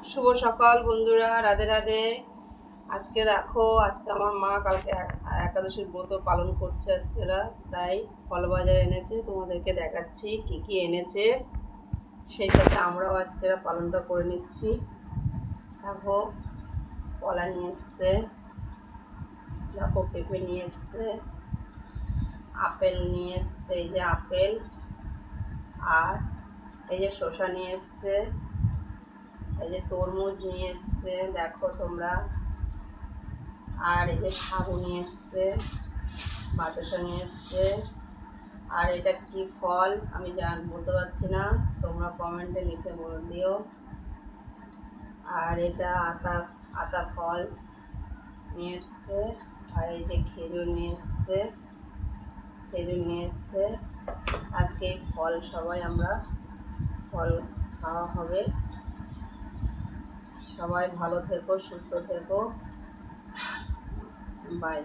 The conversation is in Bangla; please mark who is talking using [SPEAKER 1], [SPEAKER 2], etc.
[SPEAKER 1] শুভ সকাল বন্ধুরা, রাধে রাধে। আজকে দেখো, আজকে আমার মা কালকে একাদশীর ব্রত পালন করছে আজকেরা, তাই ফল বাজার এনেছে, তোমাদেরকে দেখাচ্ছি কি কি এনেছে। সেই সাথে আমরাও আজকেরা পালনটা করে নিচ্ছি। দেখো, কলা নিয়ে এসছে, দেখো পেঁপে নিয়ে এসছে, আপেল নিয়ে এসছে, এই যে আপেল, আর এই যে শসা নিয়ে এসছে, এই যে তরমুজ নিয়ে এসছে দেখো তোমরা, আর এই যে সাবু নিয়ে এসছে, বাতাসা নিয়ে এসছে। আর এটা কি ফল আমি বলতে পারছি না, তোমরা কমেন্টে লিখে বলে দিও। আর এটা আতা আতা ফল নিয়ে এসছে, আর এই যে খেজুর নিয়ে এসছে, আজকে এই ফল সবাই আমরা ফল খাওয়া হবে। সবাই ভালো থেকো, সুস্থ থেকো, বাই।